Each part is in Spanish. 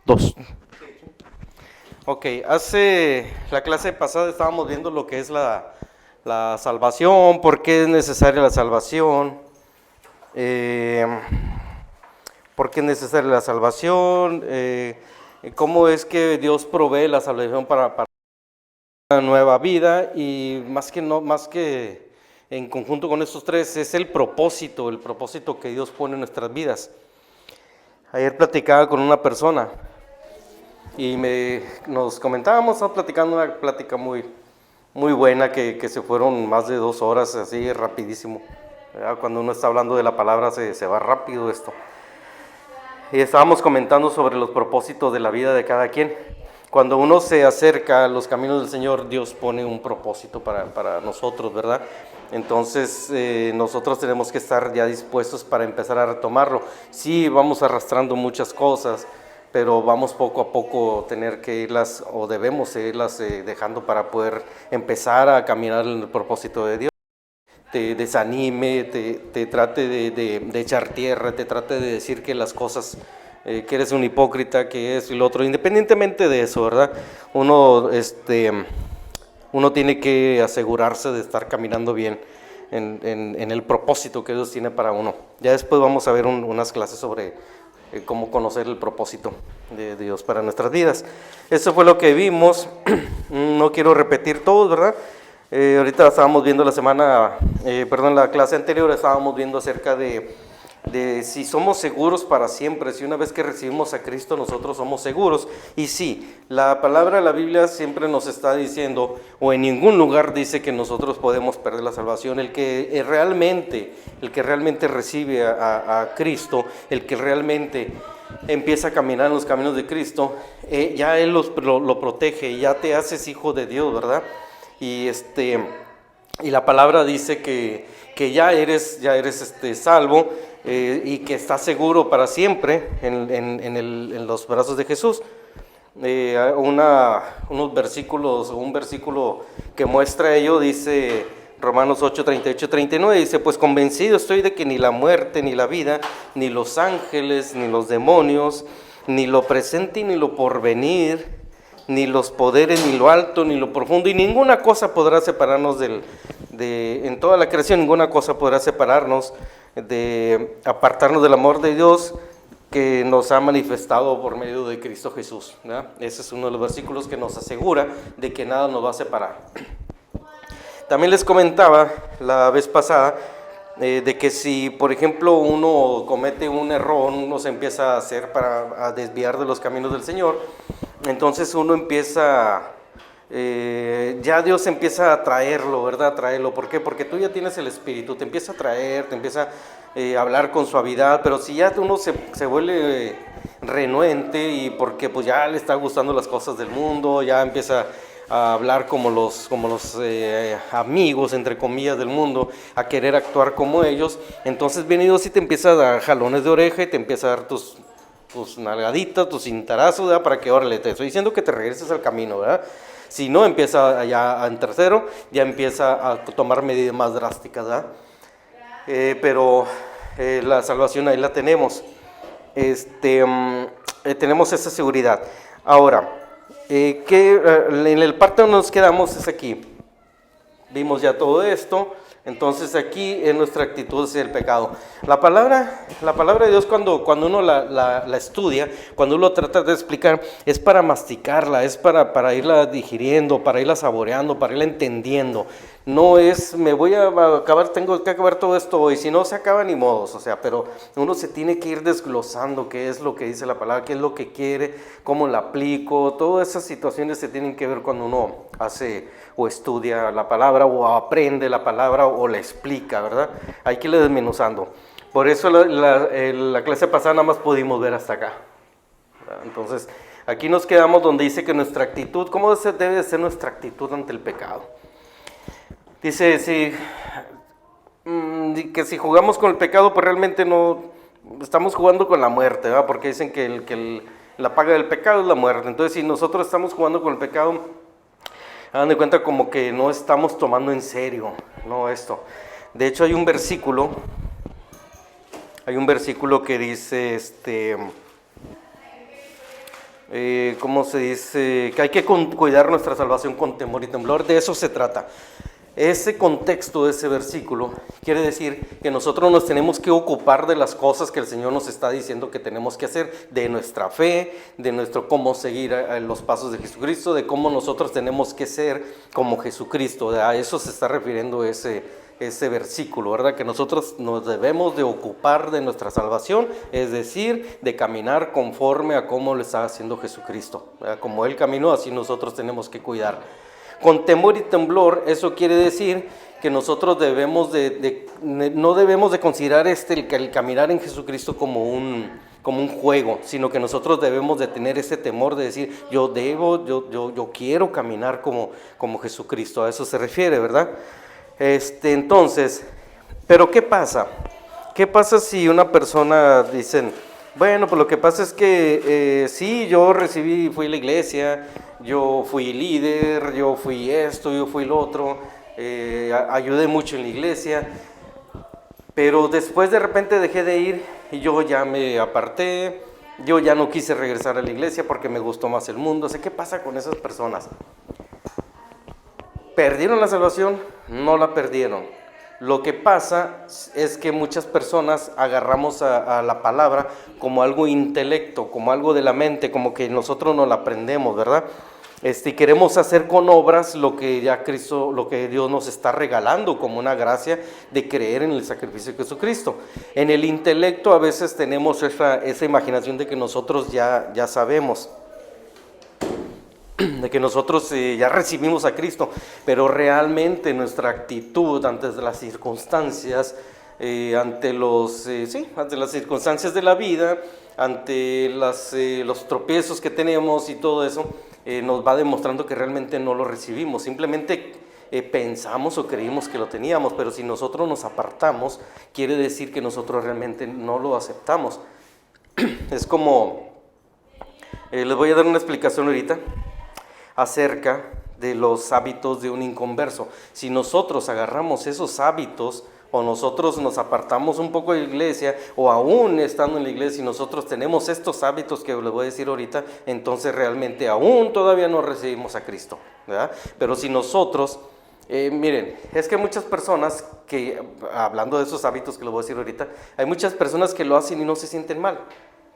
Dos. Ok, hace la clase pasada estábamos viendo lo que es la salvación, por qué es necesaria la salvación, eh, por qué es necesaria la salvación, cómo es que Dios provee la salvación para una nueva vida y más que en conjunto con estos tres es el propósito que Dios pone en nuestras vidas. Ayer platicaba con una persona y nos comentábamos, estamos platicando una plática muy buena que se fueron más de 2 horas así rapidísimo. ¿Verdad? Cuando uno está hablando de la palabra se va rápido esto. Y estábamos comentando sobre los propósitos de la vida de cada quien. Cuando uno se acerca a los caminos del Señor, Dios pone un propósito para nosotros, ¿verdad? Entonces nosotros tenemos que estar ya dispuestos para empezar a retomarlo. Sí, vamos arrastrando muchas cosas, pero vamos poco a poco tener que irlas o debemos irlas dejando para poder empezar a caminar en el propósito de Dios. Te desanime, te trate de echar tierra, te trate de decir que las cosas, que eres un hipócrita, que es y lo otro, independientemente de eso, ¿verdad? Uno tiene que asegurarse de estar caminando bien en el propósito que Dios tiene para uno. Ya después vamos a ver unas clases sobre cómo conocer el propósito de Dios para nuestras vidas. Eso fue lo que vimos. No quiero repetir todo, ¿verdad? Ahorita estábamos viendo la clase anterior estábamos viendo acerca de si somos seguros para siempre, si una vez que recibimos a Cristo nosotros somos seguros. Y sí, la palabra de la Biblia siempre nos está diciendo, o en ningún lugar dice que nosotros podemos perder la salvación. El que realmente recibe a Cristo, el que realmente empieza a caminar en los caminos de Cristo, ya Él lo protege, ya te haces hijo de Dios, ¿verdad? Y y la palabra dice que ya eres salvo, y que estás seguro para siempre en los brazos de Jesús. Un versículo que muestra ello dice Romanos 8, 38, 39, dice: pues convencido estoy de que ni la muerte, ni la vida, ni los ángeles, ni los demonios, ni lo presente, ni lo porvenir, ni los poderes, ni lo alto, ni lo profundo, y ninguna cosa podrá separarnos en toda la creación, ninguna cosa podrá separarnos, apartarnos del amor de Dios que nos ha manifestado por medio de Cristo Jesús, ¿verdad? Ese es uno de los versículos que nos asegura de que nada nos va a separar. También les comentaba la vez pasada de que si, por ejemplo, uno comete un error, uno se empieza a desviar de los caminos del Señor, entonces uno empieza, ya Dios empieza a traerlo, ¿verdad? A traerlo. ¿Por qué? Porque tú ya tienes el Espíritu, te empieza a traer, te empieza a hablar con suavidad, pero si ya uno se vuelve renuente y porque pues ya le está gustando las cosas del mundo, ya empieza a hablar como los amigos, entre comillas, del mundo, a querer actuar como ellos, entonces viene Dios y te empieza a dar jalones de oreja y te empieza a dar tus nalgaditas, tus cintarazos, ¿verdad? Para que, órale, te estoy diciendo que te regreses al camino, ¿verdad? Si no, empieza ya en tercero, ya empieza a tomar medidas más drásticas, ¿verdad? Pero la salvación ahí la tenemos. Tenemos esa seguridad. Ahora, en el parte donde nos quedamos es aquí. Vimos ya todo esto. Entonces aquí en nuestra actitud es el pecado. La palabra de Dios cuando uno la estudia, cuando uno trata de explicar, es para masticarla, es para irla digiriendo, para irla saboreando, para irla entendiendo. No es, me voy a acabar, tengo que acabar todo esto hoy, si no se acaba ni modos, o sea, pero uno se tiene que ir desglosando qué es lo que dice la palabra, qué es lo que quiere, cómo la aplico, todas esas situaciones se tienen que ver cuando uno hace o estudia la palabra o aprende la palabra o la explica, ¿verdad? Hay que irle desmenuzando. Por eso la clase pasada nada más pudimos ver hasta acá, ¿verdad? Entonces, aquí nos quedamos donde dice que nuestra actitud, ¿cómo debe ser nuestra actitud ante el pecado? Dice que si jugamos con el pecado, pues realmente no estamos jugando con la muerte, ¿verdad? Porque dicen que la paga del pecado es la muerte. Entonces, si nosotros estamos jugando con el pecado, hagan de cuenta como que no estamos tomando en serio, no esto. De hecho, hay un versículo que dice, ¿cómo se dice? Que hay que cuidar nuestra salvación con temor y temblor. De eso se trata. Ese contexto de ese versículo quiere decir que nosotros nos tenemos que ocupar de las cosas que el Señor nos está diciendo que tenemos que hacer, de nuestra fe, de nuestro cómo seguir los pasos de Jesucristo, de cómo nosotros tenemos que ser como Jesucristo. A eso se está refiriendo ese versículo, ¿verdad? Que nosotros nos debemos de ocupar de nuestra salvación, es decir, de caminar conforme a cómo lo está haciendo Jesucristo, ¿verdad? Como Él caminó, así nosotros tenemos que cuidar. Con temor y temblor, eso quiere decir que nosotros no debemos de considerar el caminar en Jesucristo como un juego, sino que nosotros debemos de tener ese temor de decir, yo quiero caminar como Jesucristo. A eso se refiere, ¿verdad? Entonces, pero ¿qué pasa? ¿Qué pasa si una persona dicen, bueno, pues lo que pasa es que sí, yo fui a la iglesia, yo fui líder, yo fui esto, yo fui lo otro, ayudé mucho en la iglesia, pero después de repente dejé de ir y yo ya me aparté, yo ya no quise regresar a la iglesia porque me gustó más el mundo. O sea, ¿qué pasa con esas personas? ¿Perdieron la salvación? No la perdieron. Lo que pasa es que muchas personas agarramos a la palabra como algo intelecto, como algo de la mente, como que nosotros no la aprendemos, ¿verdad? Y queremos hacer con obras lo que Dios nos está regalando como una gracia de creer en el sacrificio de Jesucristo. En el intelecto a veces tenemos esa imaginación de que nosotros ya sabemos, de que nosotros ya recibimos a Cristo, pero realmente nuestra actitud ante las circunstancias, ante las circunstancias de la vida, ante los tropiezos que tenemos y todo eso, nos va demostrando que realmente no lo recibimos. Simplemente pensamos o creímos que lo teníamos, pero si nosotros nos apartamos, quiere decir que nosotros realmente no lo aceptamos. Es como, les voy a dar una explicación ahorita acerca de los hábitos de un inconverso. Si nosotros agarramos esos hábitos, o nosotros nos apartamos un poco de la iglesia, o aún estando en la iglesia, y nosotros tenemos estos hábitos que les voy a decir ahorita, entonces realmente aún todavía no recibimos a Cristo, ¿verdad? Pero si nosotros, miren, es que muchas personas que, hablando de esos hábitos que les voy a decir ahorita, hay muchas personas que lo hacen y no se sienten mal.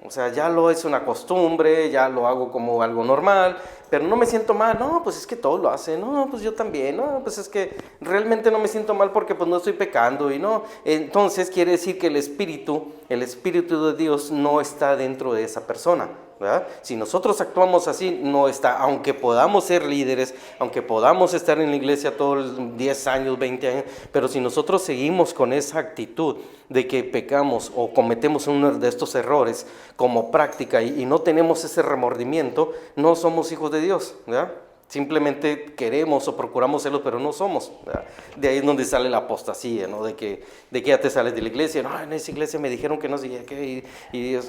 O sea, ya lo es una costumbre, ya lo hago como algo normal, pero no me siento mal. No, pues es que todos lo hacen. No, pues yo también. No, pues es que realmente no me siento mal porque pues no estoy pecando y no. Entonces quiere decir que el Espíritu de Dios no está dentro de esa persona, ¿verdad? Si nosotros actuamos así, no está, aunque podamos ser líderes, aunque podamos estar en la iglesia todos 10 años, 20 años, pero si nosotros seguimos con esa actitud de que pecamos o cometemos uno de estos errores como práctica y no tenemos ese remordimiento, no somos hijos de Dios, ¿verdad? Simplemente queremos o procuramos serlo, pero no somos, ¿verdad? De ahí es donde sale la apostasía, ¿no? De que ya te sales de la iglesia. No, en esa iglesia me dijeron que no sé qué,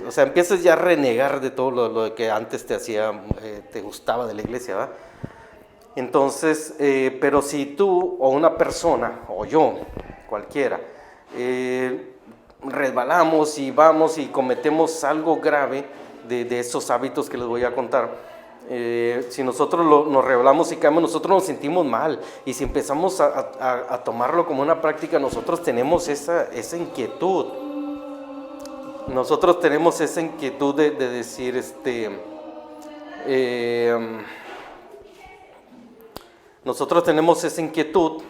o sea, empiezas ya a renegar de todo lo que antes te gustaba de la iglesia, ¿verdad? Entonces, pero si tú o una persona, o yo, cualquiera, resbalamos y vamos y cometemos algo grave de esos hábitos que les voy a contar, si nosotros nos rebelamos y caemos, nosotros nos sentimos mal, y si empezamos a tomarlo como una práctica, nosotros tenemos esa inquietud. Nosotros tenemos esa inquietud de decir, nosotros tenemos esa inquietud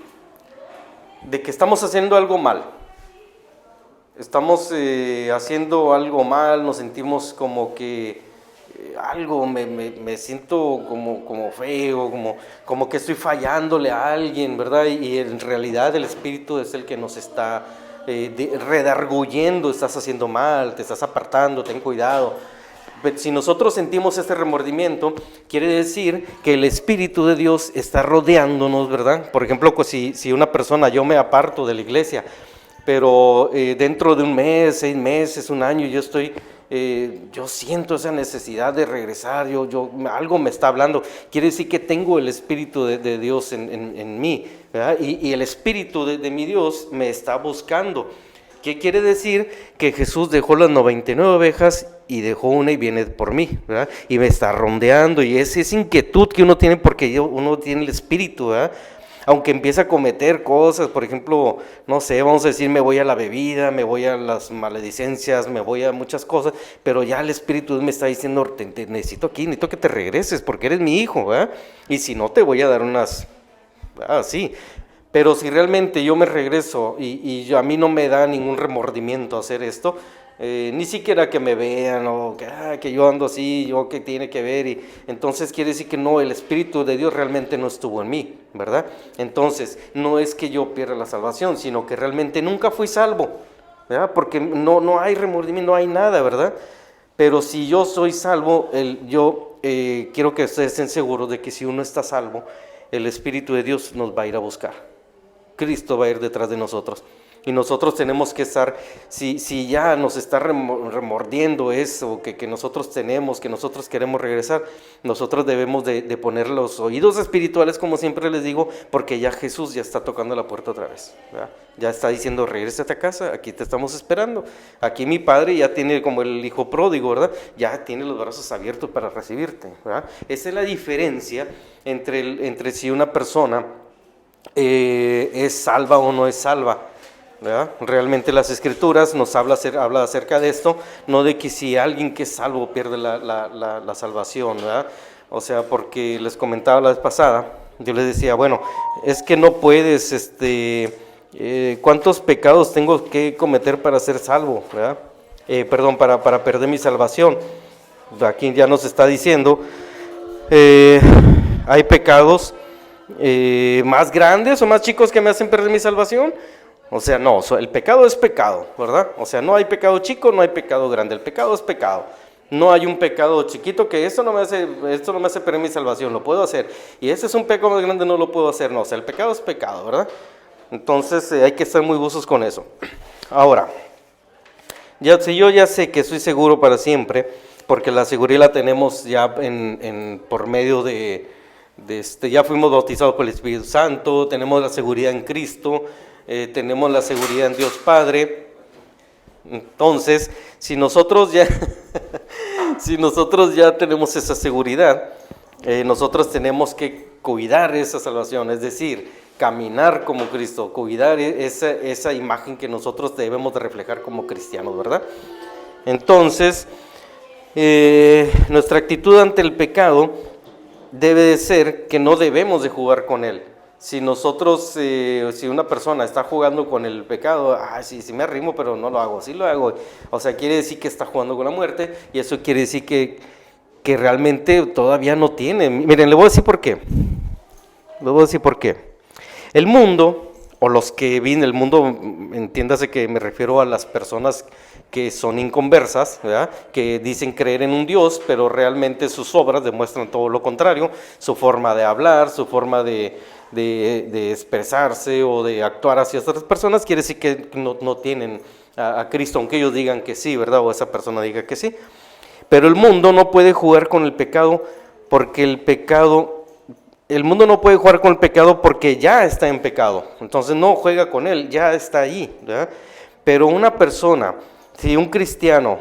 de que estamos haciendo algo mal. Estamos haciendo algo mal, nos sentimos como que algo, me siento como feo, como que estoy fallándole a alguien, ¿verdad? Y en realidad el Espíritu es el que nos está redarguyendo, estás haciendo mal, te estás apartando, ten cuidado. Si nosotros sentimos este remordimiento, quiere decir que el Espíritu de Dios está rodeándonos, ¿verdad? Por ejemplo, pues si una persona, yo me aparto de la iglesia, pero dentro de un mes, 6 meses, un año, yo siento esa necesidad de regresar, algo me está hablando, quiere decir que tengo el Espíritu de Dios en mí, ¿verdad? Y el Espíritu de mi Dios me está buscando. ¿Qué quiere decir? Que Jesús dejó las 99 ovejas y dejó una y viene por mí, ¿verdad? Y me está rondeando, y es esa inquietud que uno tiene porque uno tiene el espíritu, ¿verdad? Aunque empieza a cometer cosas, por ejemplo, no sé, vamos a decir, me voy a la bebida, me voy a las maledicencias, me voy a muchas cosas, pero ya el Espíritu me está diciendo, necesito aquí, necesito que te regreses porque eres mi hijo, ¿verdad? Y si no, te voy a dar unas, sí. Pero si realmente yo me regreso a mí no me da ningún remordimiento hacer esto, ni siquiera que me vean o que yo ando así, yo que tiene que ver, y entonces quiere decir que no, el Espíritu de Dios realmente no estuvo en mí, ¿verdad? Entonces no es que yo pierda la salvación, sino que realmente nunca fui salvo, ¿verdad? Porque no hay remordimiento, no hay nada, ¿verdad? Pero si yo soy salvo, quiero que ustedes estén seguros de que si uno está salvo, el Espíritu de Dios nos va a ir a buscar. Cristo va a ir detrás de nosotros. Y nosotros tenemos que estar, si ya nos está remordiendo eso que nosotros tenemos, que nosotros queremos regresar, nosotros debemos de poner los oídos espirituales, como siempre les digo, porque ya Jesús ya está tocando la puerta otra vez, ¿verdad? Ya está diciendo, regrésate a casa, aquí te estamos esperando. Aquí mi Padre ya tiene, como el hijo pródigo, ¿verdad? Ya tiene los brazos abiertos para recibirte, ¿verdad? Esa es la diferencia entre si una persona es salva o no es salva, ¿verdad? Realmente las Escrituras nos habla acerca de esto, no de que si alguien que es salvo pierde la salvación, ¿verdad? O sea, porque les comentaba la vez pasada, yo les decía, bueno, es que no puedes, ¿cuántos pecados tengo que cometer para ser salvo, ¿verdad? Para perder mi salvación. Aquí ya nos está diciendo, hay pecados más grandes o más chicos que me hacen perder mi salvación. O sea, no, el pecado es pecado, ¿verdad? O sea, no hay pecado chico, no hay pecado grande, el pecado es pecado. No hay un pecado chiquito que esto no me hace perder mi salvación, lo puedo hacer. Y ese es un pecado más grande, no lo puedo hacer. No, o sea, el pecado es pecado, ¿verdad? Entonces hay que estar muy buzos con eso. Ahora, si yo ya sé que soy seguro para siempre, porque la seguridad la tenemos ya por medio ya fuimos bautizados por el Espíritu Santo, tenemos la seguridad en Cristo, tenemos la seguridad en Dios Padre. Entonces, si nosotros ya tenemos esa seguridad, nosotros tenemos que cuidar esa salvación, es decir, caminar como Cristo, cuidar esa imagen que nosotros debemos de reflejar como cristianos, ¿verdad? Entonces, nuestra actitud ante el pecado debe de ser que no debemos de jugar con él. Si nosotros, si una persona está jugando con el pecado, sí me arrimo, pero no lo hago, sí lo hago. O sea, quiere decir que está jugando con la muerte, y eso quiere decir que realmente todavía no tiene. Miren, le voy a decir por qué. El mundo, o los que viven el mundo, entiéndase que me refiero a las personas que son inconversas, ¿verdad? Que dicen creer en un Dios, pero realmente sus obras demuestran todo lo contrario, su forma de hablar, su forma de expresarse o de actuar hacia otras personas, quiere decir que no tienen a Cristo, aunque ellos digan que sí, ¿verdad? O esa persona diga que sí. Pero el mundo no puede jugar con el pecado porque el mundo no puede jugar con el pecado porque ya está en pecado. Entonces no juega con él, ya está ahí, ¿verdad? Pero una persona, si un cristiano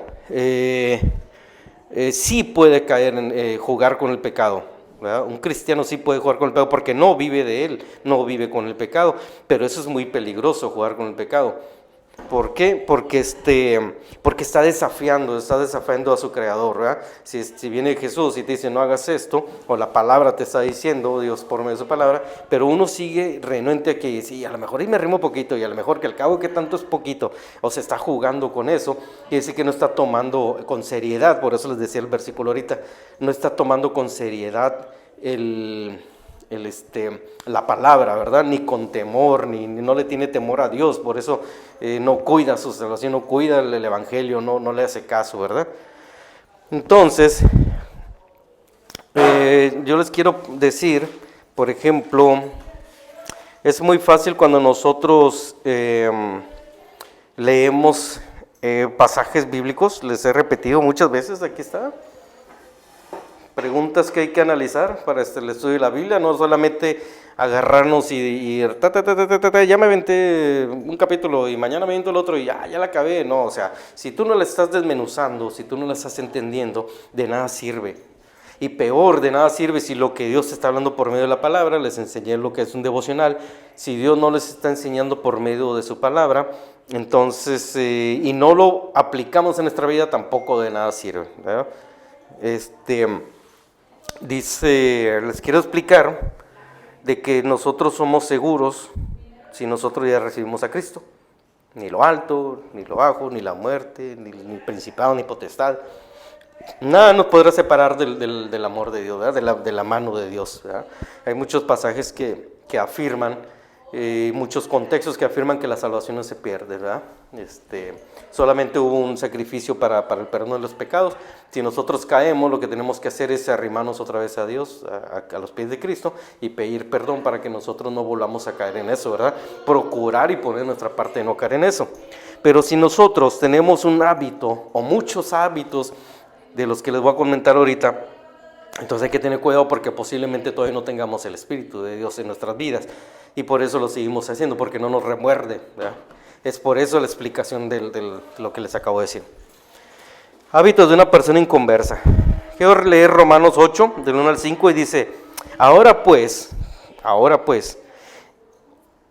sí puede caer en jugar con el pecado, ¿verdad? Un cristiano sí puede jugar con el pecado porque no vive de él, no vive con el pecado, pero eso es muy peligroso, jugar con el pecado. ¿Por qué? Porque está desafiando a su creador, ¿verdad? Si viene Jesús y te dice no hagas esto, o la palabra te está diciendo, Dios por medio de su palabra, pero uno sigue renuente a que sí, a lo mejor y me arrimo poquito, y a lo mejor que al cabo que tanto es poquito, o se está jugando con eso, quiere decir que no está tomando con seriedad. Por eso les decía el versículo ahorita, no está tomando con seriedad la palabra, ¿verdad? Ni con temor, ni no le tiene temor a Dios, por eso no cuida su salvación, no cuida el evangelio, no le hace caso, ¿verdad? Entonces, yo les quiero decir, por ejemplo, es muy fácil cuando nosotros leemos pasajes bíblicos, les he repetido muchas veces, aquí está. Preguntas que hay que analizar para el estudio de la Biblia, no solamente agarrarnos ya me aventé un capítulo y mañana me aviento el otro y ya la acabé. No, o sea, si tú no la estás desmenuzando, si tú no la estás entendiendo, de nada sirve. Y peor, de nada sirve si lo que Dios te está hablando por medio de la palabra, les enseñé lo que es un devocional, si Dios no les está enseñando por medio de su palabra, entonces, y no lo aplicamos en nuestra vida, tampoco de nada sirve, ¿verdad? Dice, les quiero explicar de que nosotros somos seguros si nosotros ya recibimos a Cristo. Ni lo alto, ni lo bajo, ni la muerte, ni principado, ni potestad. Nada nos podrá separar del amor de Dios, ¿verdad? De la mano de Dios, ¿verdad? Hay muchos pasajes que afirman, muchos contextos que afirman que la salvación no se pierde, ¿verdad? Solamente hubo un sacrificio para el perdón de los pecados. Si nosotros caemos, lo que tenemos que hacer es arrimarnos otra vez a Dios, a los pies de Cristo, y pedir perdón para que nosotros no volvamos a caer en eso, ¿verdad? Procurar y poner nuestra parte de no caer en eso. Pero si nosotros tenemos un hábito o muchos hábitos de los que les voy a comentar ahorita, entonces hay que tener cuidado porque posiblemente todavía no tengamos el Espíritu de Dios en nuestras vidas y por eso lo seguimos haciendo, porque no nos remuerde, ¿verdad? Es por eso la explicación de lo que les acabo de decir. Hábitos de una persona inconversa. Quiero leer Romanos 8, del 1 al 5 y dice, ahora pues,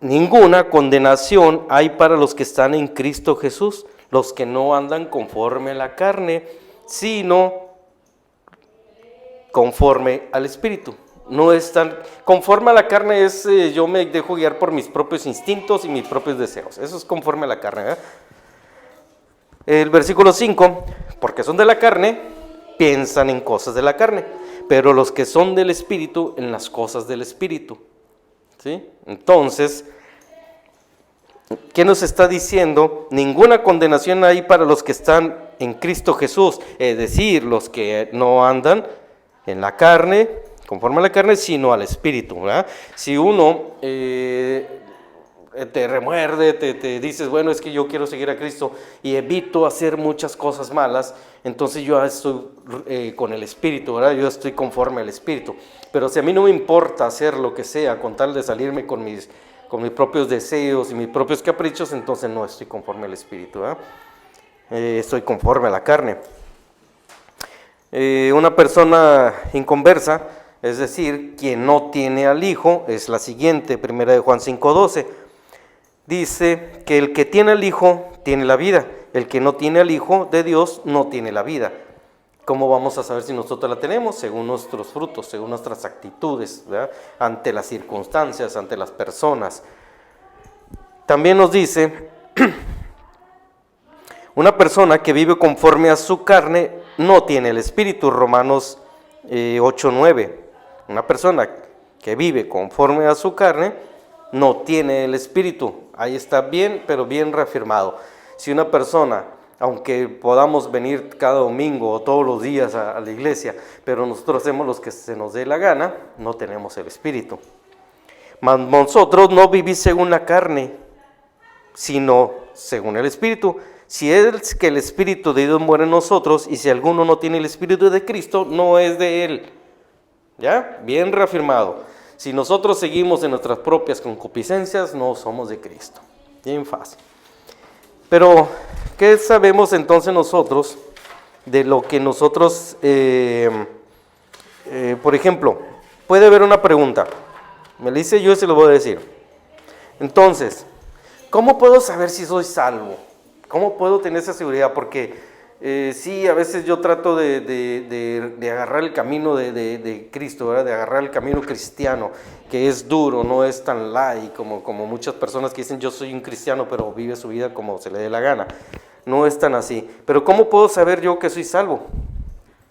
ninguna condenación hay para los que están en Cristo Jesús, los que no andan conforme a la carne, sino conforme al Espíritu. No es tan conforme a la carne, es yo me dejo guiar por mis propios instintos y mis propios deseos. Eso es conforme a la carne, ¿verdad? El versículo 5, porque son de la carne, piensan en cosas de la carne, pero los que son del Espíritu, en las cosas del Espíritu. ¿Sí? Entonces, ¿qué nos está diciendo? Ninguna condenación hay para los que están en Cristo Jesús, es decir, los que no andan en la carne, conforme a la carne, sino al Espíritu, ¿verdad? Si uno te remuerde, te dices, bueno, es que yo quiero seguir a Cristo y evito hacer muchas cosas malas, entonces yo estoy con el Espíritu, ¿verdad? Yo estoy conforme al Espíritu. Pero si a mí no me importa hacer lo que sea con tal de salirme con mis propios deseos y mis propios caprichos, entonces no estoy conforme al Espíritu, ¿verdad? Estoy conforme a la carne. Una persona inconversa, es decir, quien no tiene al Hijo, es la siguiente, 1 de Juan 5:12. Dice que el que tiene al Hijo tiene la vida, el que no tiene al Hijo de Dios no tiene la vida. ¿Cómo vamos a saber si nosotros la tenemos? Según nuestros frutos, según nuestras actitudes, ¿verdad? Ante las circunstancias, ante las personas. También nos dice, una persona que vive conforme a su carne no tiene el Espíritu, Romanos 8:9. Una persona que vive conforme a su carne no tiene el Espíritu. Ahí está bien, pero bien reafirmado. Si una persona, aunque podamos venir cada domingo o todos los días a la iglesia, pero nosotros hacemos lo que se nos dé la gana, no tenemos el Espíritu. Mas nosotros no vivís según la carne, sino según el Espíritu. Si es que el Espíritu de Dios muere en nosotros, y si alguno no tiene el Espíritu de Cristo, no es de Él. ¿Ya? Bien reafirmado. Si nosotros seguimos en nuestras propias concupiscencias, no somos de Cristo. Bien fácil. Pero, ¿qué sabemos entonces nosotros de lo que nosotros, por ejemplo, puede haber una pregunta? Me la hice yo y se lo voy a decir. Entonces, ¿cómo puedo saber si soy salvo? ¿Cómo puedo tener esa seguridad? Porque sí, a veces yo trato de agarrar el camino de Cristo, ¿verdad? De agarrar el camino cristiano, que es duro, no es tan light como muchas personas que dicen yo soy un cristiano, pero vive su vida como se le dé la gana. No es tan así. Pero ¿cómo puedo saber yo que soy salvo?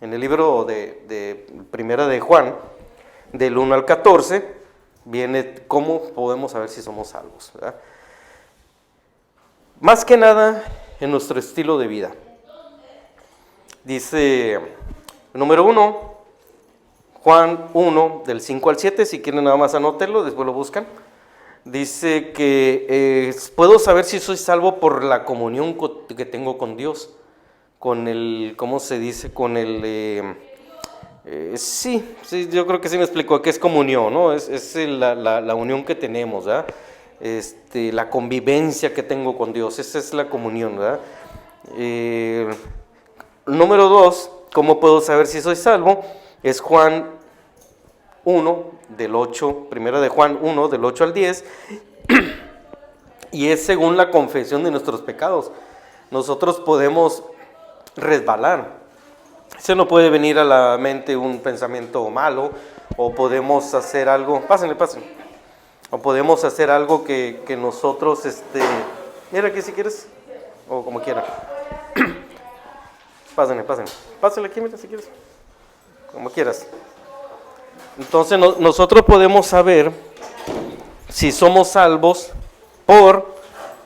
En el libro de Primera de Juan, del 1 al 14, viene cómo podemos saber si somos salvos, ¿verdad? Más que nada en nuestro estilo de vida. Dice, número 1, Juan 1, del 5 al 7, si quieren nada más anótenlo, después lo buscan. Dice que puedo saber si soy salvo por la comunión que tengo con Dios, con el, ¿cómo se dice? Con el, Sí, sí, yo creo que sí me explicó que es comunión, ¿no? Es la unión que tenemos, ¿verdad? La convivencia que tengo con Dios, esa es la comunión, ¿verdad? Eh, Número 2, ¿cómo puedo saber si soy salvo? Es Juan 1, del 8, primera de Juan 1, del 8 al 10, y es según la confesión de nuestros pecados. Nosotros podemos resbalar. Se nos puede venir a la mente un pensamiento malo, o podemos hacer algo, pásenle, o podemos hacer algo que nosotros, mira aquí si quieres, o como quiera. Pásenle aquí, mira si quieres, como quieras. Entonces nosotros podemos saber si somos salvos por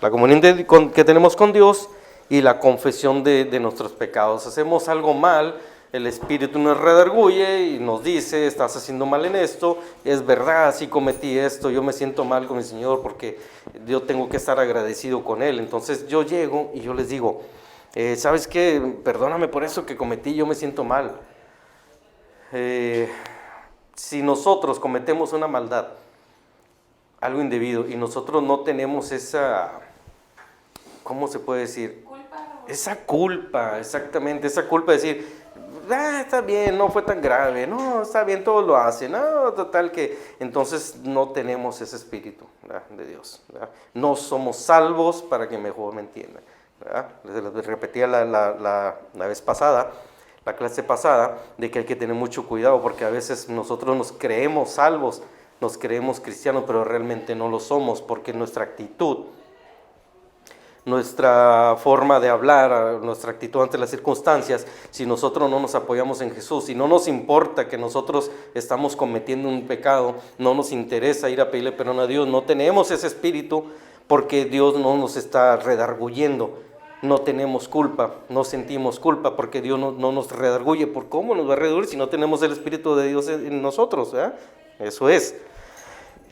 la comunión que tenemos con Dios y la confesión de nuestros pecados. Hacemos algo mal, el Espíritu nos redarguye y nos dice, estás haciendo mal en esto, es verdad, sí cometí esto, yo me siento mal con mi Señor porque yo tengo que estar agradecido con Él. Entonces yo llego y yo les digo, ¿sabes qué? Perdóname por eso que cometí, yo me siento mal. Si nosotros cometemos una maldad, algo indebido, y nosotros no tenemos esa, ¿cómo se puede decir? Esa culpa, exactamente, esa culpa de decir, está bien, no fue tan grave, no, está bien, todos lo hacen, no, total que, entonces no tenemos ese espíritu, ¿verdad?, de Dios, ¿verdad? No somos salvos, para que mejor me entiendan, ¿verdad? Les repetía la vez pasada, la clase pasada, de que hay que tener mucho cuidado, porque a veces nosotros nos creemos salvos, nos creemos cristianos, pero realmente no lo somos, porque nuestra actitud, nuestra forma de hablar, nuestra actitud ante las circunstancias, si nosotros no nos apoyamos en Jesús, si no nos importa que nosotros estamos cometiendo un pecado, no nos interesa ir a pedirle perdón a Dios, no tenemos ese espíritu, porque Dios no nos está redarguyendo, no tenemos culpa, no sentimos culpa, porque Dios no nos redarguye. ¿Por cómo nos va a redarguir si no tenemos el Espíritu de Dios en nosotros? ¿Eh? Eso es.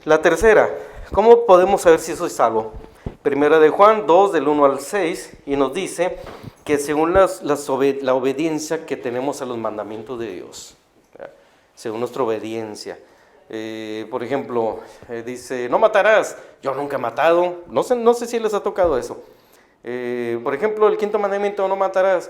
La tercera, ¿cómo podemos saber si soy salvo? Primera de Juan 2, del 1 al 6, y nos dice que según la obediencia que tenemos a los mandamientos de Dios, ¿verdad?, según nuestra obediencia. Por ejemplo, dice, no matarás. Yo nunca he matado. No sé si les ha tocado eso. Por ejemplo, el quinto mandamiento, no matarás.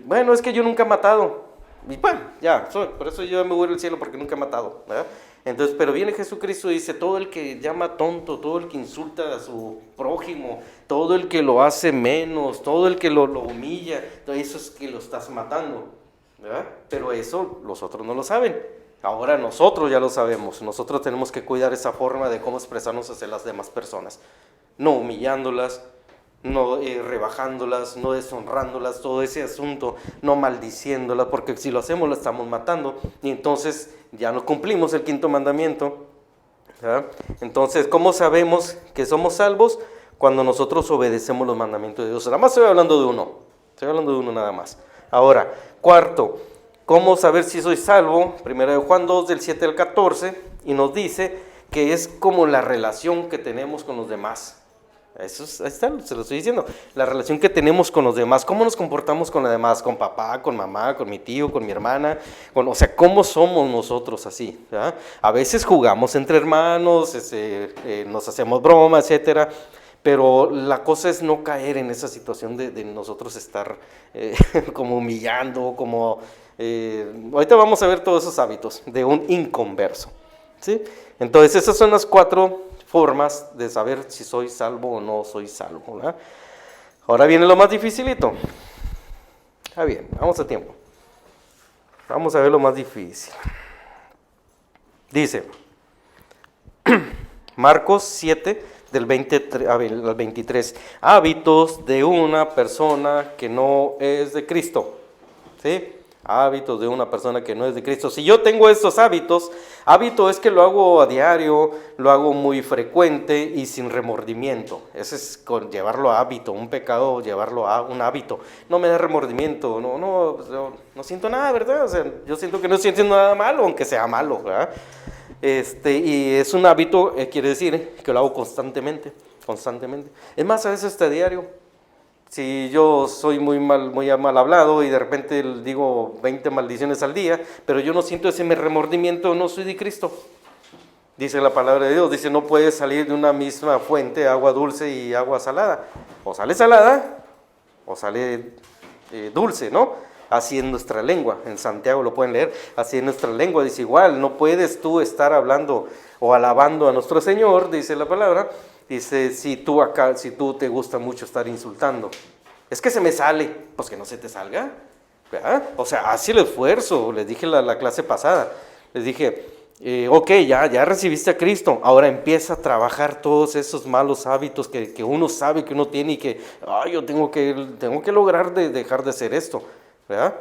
Bueno, es que yo nunca he matado. Y bueno, ya, por eso yo me voy al cielo, porque nunca he matado, ¿verdad? Entonces, pero viene Jesucristo y dice, todo el que llama tonto, todo el que insulta a su prójimo, todo el que lo hace menos, todo el que lo humilla, todo eso es que lo estás matando, ¿verdad? Pero eso los otros no lo saben. Ahora nosotros ya lo sabemos. Nosotros tenemos que cuidar esa forma de cómo expresarnos hacia las demás personas, no humillándolas, no rebajándolas, no deshonrándolas, todo ese asunto, no maldiciéndolas, porque si lo hacemos la estamos matando, y entonces ya no cumplimos el quinto mandamiento, ¿verdad? Entonces, ¿cómo sabemos que somos salvos? Cuando nosotros obedecemos los mandamientos de Dios. Nada más estoy hablando de uno nada más. Ahora, cuarto, ¿cómo saber si soy salvo? Primera de Juan 2, del 7 al 14, y nos dice que es como la relación que tenemos con los demás. Eso ahí está, se lo estoy diciendo, la relación que tenemos con los demás, cómo nos comportamos con los demás, con papá, con mamá, con mi tío, con mi hermana, o sea, cómo somos nosotros así, ¿verdad? A veces jugamos entre hermanos, nos hacemos broma, etcétera, pero la cosa es no caer en esa situación de nosotros estar como humillando, como, ahorita vamos a ver todos esos hábitos de un inconverso, ¿sí? Entonces esas son las 4 formas de saber si soy salvo o no soy salvo, ¿verdad? Ahora viene lo más dificilito. Está bien, vamos a tiempo. Vamos a ver lo más difícil. Dice, Marcos 7, del 23 al 23, hábitos de una persona que no es de Cristo, ¿sí? Hábitos de una persona que no es de Cristo. Si yo tengo estos hábitos, hábito es que lo hago a diario, lo hago muy frecuente y sin remordimiento. Ese es con llevarlo a hábito, un pecado, llevarlo a un hábito. No me da remordimiento, no siento nada, ¿verdad? O sea, yo siento que no estoy haciendo nada malo, aunque sea malo, ¿verdad? Y es un hábito, quiere decir que lo hago constantemente. Es más, a veces hasta diario. Si yo soy muy mal hablado y de repente digo 20 maldiciones al día, pero yo no siento ese remordimiento, no soy de Cristo. Dice la palabra de Dios, dice, no puede salir de una misma fuente agua dulce y agua salada. O sale salada o sale dulce, ¿no? Así en nuestra lengua, en Santiago lo pueden leer, así en nuestra lengua dice igual, no puedes tú estar hablando o alabando a nuestro Señor, dice la palabra. Dice, si tú te gusta mucho estar insultando, es que se me sale, pues que no se te salga, ¿verdad? O sea, haz el esfuerzo, les dije la clase pasada, les dije, ok, ya recibiste a Cristo, ahora empieza a trabajar todos esos malos hábitos que uno sabe que uno tiene y que, yo tengo que lograr dejar de hacer esto, ¿verdad?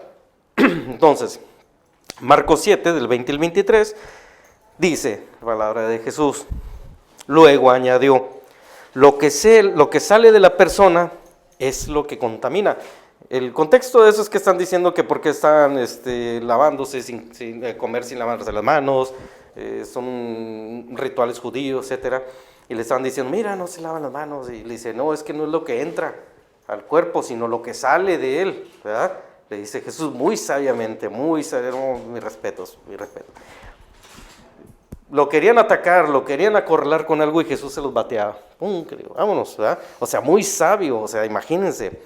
Entonces, Marcos 7, del 20 al 23, dice la palabra de Jesús, luego añadió, lo que sale de la persona es lo que contamina. El contexto de eso es que están diciendo que porque están lavándose sin comer sin lavarse las manos, son rituales judíos, etcétera, y le están diciendo, mira, no se lavan las manos, y le dice, no, es que no es lo que entra al cuerpo, sino lo que sale de él, ¿verdad? Le dice Jesús muy sabiamente, mis respetos. Lo querían atacar, lo querían acorralar con algo y Jesús se los bateaba. ¡Pum! Vámonos, ¿verdad? O sea, muy sabio, o sea, imagínense.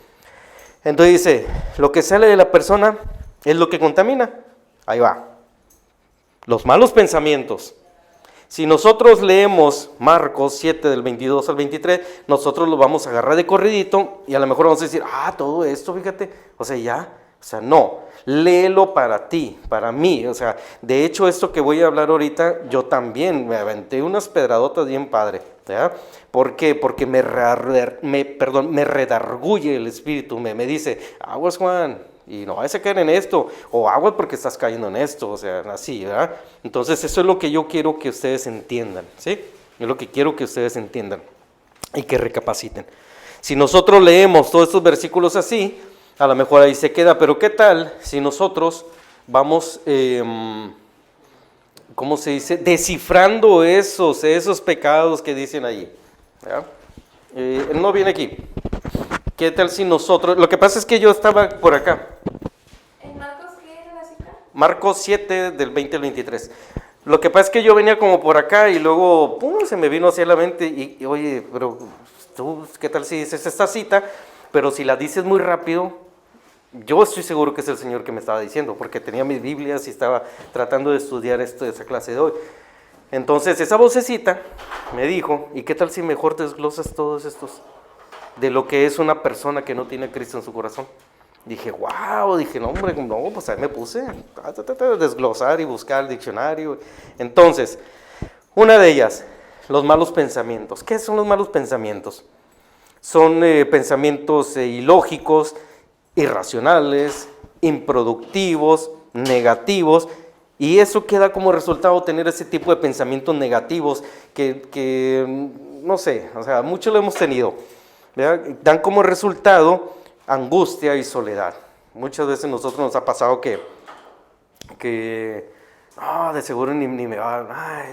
Entonces dice, lo que sale de la persona es lo que contamina. Ahí va. Los malos pensamientos. Si nosotros leemos Marcos 7 del 22 al 23, nosotros lo vamos a agarrar de corridito y a lo mejor vamos a decir, todo esto, fíjate, o sea, ya. O sea, no, léelo para ti, para mí. O sea, de hecho, esto que voy a hablar ahorita, yo también me aventé unas pedradotas bien padre, ¿verdad? ¿Por qué? Porque me redarguye el espíritu, me dice, aguas Juan, y no vas a caer en esto, o aguas porque estás cayendo en esto, o sea, así, ¿verdad? Entonces, eso es lo que yo quiero que ustedes entiendan, ¿sí? Es lo que quiero que ustedes entiendan y que recapaciten. Si nosotros leemos todos estos versículos así, a lo mejor ahí se queda, pero ¿qué tal si nosotros vamos, ¿cómo se dice? Descifrando esos pecados que dicen allí. Él no viene aquí. ¿Qué tal si nosotros, lo que pasa es que yo estaba por acá. ¿En Marcos qué era la cifra? Marcos 7 del 20 al 23. Lo que pasa es que yo venía como por acá y luego se me vino hacia la mente y oye, pero tú, ¿qué tal si dices esta cita? Pero si la dices muy rápido, yo estoy seguro que es el Señor que me estaba diciendo, porque tenía mis Biblias y estaba tratando de estudiar esa clase de hoy. Entonces esa vocecita me dijo, ¿y qué tal si mejor desglosas todos estos de lo que es una persona que no tiene a Cristo en su corazón? Dije, wow, no hombre, no, pues ahí me puse a desglosar y buscar el diccionario. Entonces, una de ellas, los malos pensamientos. ¿Qué son los malos pensamientos? Son pensamientos ilógicos, irracionales, improductivos, negativos, y eso queda como resultado tener ese tipo de pensamientos negativos que no sé, o sea, muchos lo hemos tenido, ¿verdad? Dan como resultado angustia y soledad. Muchas veces nosotros nos ha pasado que de seguro ni me va,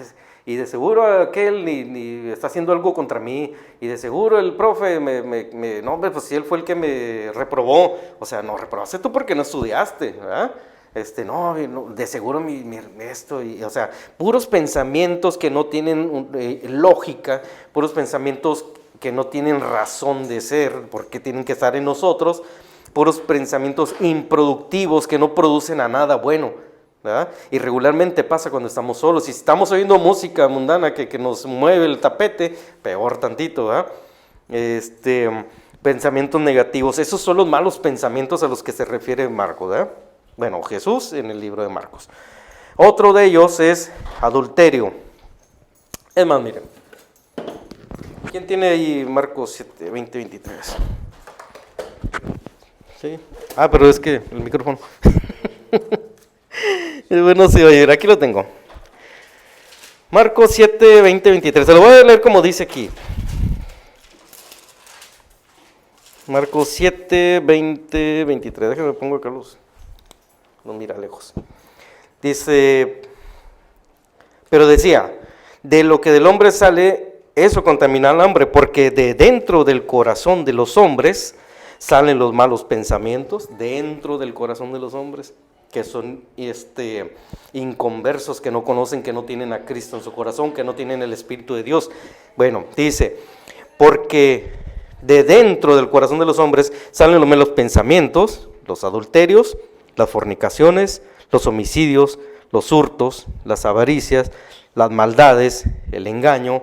y de seguro aquel ni está haciendo algo contra mí, y de seguro el profe no, hombre, pues si él fue el que me reprobó, o sea, no reprobaste tú porque no estudiaste, ¿verdad? No, de seguro esto, o sea, puros pensamientos que no tienen lógica, puros pensamientos que no tienen razón de ser, porque tienen que estar en nosotros, puros pensamientos improductivos que no producen a nada bueno, ¿verdad? Y regularmente pasa cuando estamos solos. Si estamos oyendo música mundana que nos mueve el tapete, peor tantito, ¿verdad? Pensamientos negativos, esos son los malos pensamientos a los que se refiere Marcos, ¿verdad? Bueno, Jesús en el libro de Marcos. Otro de ellos es adulterio. Es más, miren, ¿quién tiene ahí Marcos 7, 20, 23? ¿Sí? Pero es que el micrófono. Bueno, sí, oye, aquí lo tengo. Marcos 7, 20, 23. Se lo voy a leer como dice aquí. Marcos 7, 20, 23. Déjame pongo acá los mira lejos. Dice, pero decía, de lo que del hombre sale, eso contamina al hombre, porque de dentro del corazón de los hombres salen los malos pensamientos dentro del corazón de los hombres, que son inconversos, que no conocen, que no tienen a Cristo en su corazón, que no tienen el Espíritu de Dios. Bueno, dice, porque de dentro del corazón de los hombres salen los malos pensamientos, los adulterios, las fornicaciones, los homicidios, los hurtos, las avaricias, las maldades, el engaño,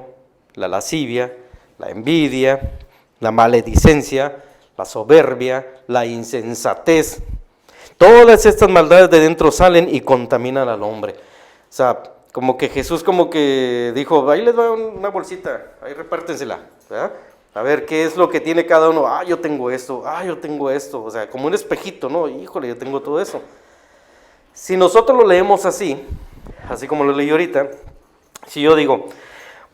la lascivia, la envidia, la maledicencia, la soberbia, la insensatez. Todas estas maldades de dentro salen y contaminan al hombre. O sea, como que Jesús como que dijo, ahí les va una bolsita, ahí repártensela, ¿verdad? A ver, ¿qué es lo que tiene cada uno? Yo tengo esto, yo tengo esto. O sea, como un espejito, ¿no? Híjole, yo tengo todo eso. Si nosotros lo leemos así como lo leí ahorita, si yo digo,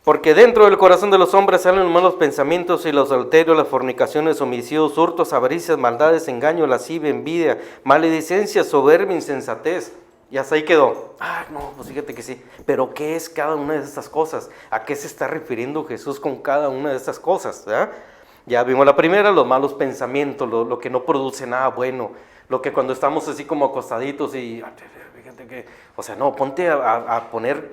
porque dentro del corazón de los hombres salen los malos pensamientos y los adulterios, las fornicaciones, homicidios, hurtos, avaricias, maldades, engaño, lascivia, envidia, maledicencia, soberbia, insensatez. Y hasta ahí quedó. No, pues fíjate que sí. Pero ¿qué es cada una de estas cosas? ¿A qué se está refiriendo Jesús con cada una de estas cosas? ¿Verdad? Ya vimos la primera, los malos pensamientos, lo que no produce nada bueno, lo que cuando estamos así como acostaditos y... Fíjate que, o sea, no, ponte a poner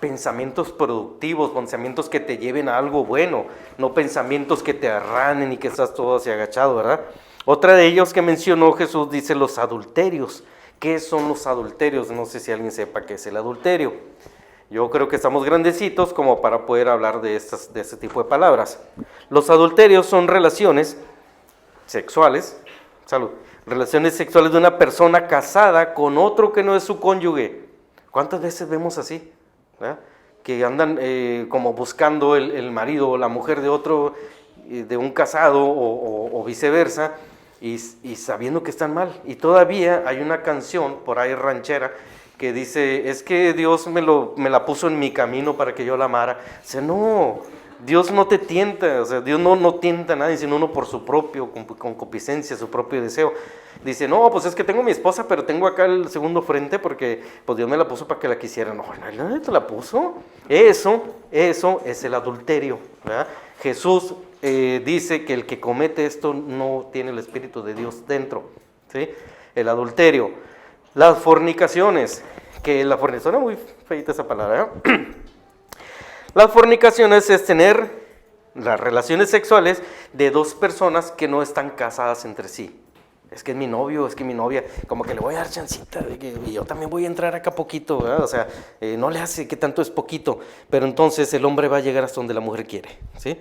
pensamientos productivos, pensamientos que te lleven a algo bueno, no pensamientos que te arranen y que estás todo así agachado, ¿verdad? Otra de ellos que mencionó Jesús dice los adulterios. ¿Qué son los adulterios? No sé si alguien sepa qué es el adulterio. Yo creo que estamos grandecitos como para poder hablar de este tipo de palabras. Los adulterios son relaciones sexuales, relaciones sexuales de una persona casada con otro que no es su cónyuge. ¿Cuántas veces vemos así? ¿Verdad? Que andan como buscando el marido o la mujer de otro, de un casado o viceversa, y sabiendo que están mal. Y todavía hay una canción por ahí ranchera que dice, es que Dios me la puso en mi camino para que yo la amara. O sea, no, Dios no te tienta, o sea, Dios no tienta a nadie, sino uno por su propio concupiscencia, su propio deseo. Dice, no, pues es que tengo a mi esposa, pero tengo acá el segundo frente porque pues Dios me la puso para que la quisiera. No, nadie te la puso. Eso es el adulterio, ¿verdad? Jesús dice que el que comete esto no tiene el Espíritu de Dios dentro, ¿sí? El adulterio. Las fornicaciones, que la fornicación, suena muy feita esa palabra, ¿eh? Las fornicaciones es tener las relaciones sexuales de dos personas que no están casadas entre sí. Es que es mi novio, es que mi novia, como que le voy a dar chancita, y yo también voy a entrar acá poquito, ¿verdad? O sea, no le hace que tanto es poquito, pero entonces el hombre va a llegar hasta donde la mujer quiere, ¿sí?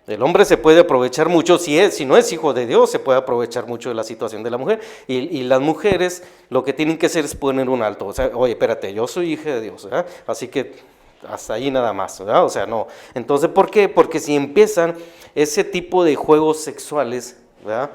El hombre se puede aprovechar mucho, si no es hijo de Dios, se puede aprovechar mucho de la situación de la mujer, y las mujeres lo que tienen que hacer es poner un alto, o sea, oye, espérate, yo soy hija de Dios, ¿verdad? Así que hasta ahí nada más, ¿verdad? O sea, no. Entonces, ¿por qué? Porque si empiezan ese tipo de juegos sexuales, ¿verdad?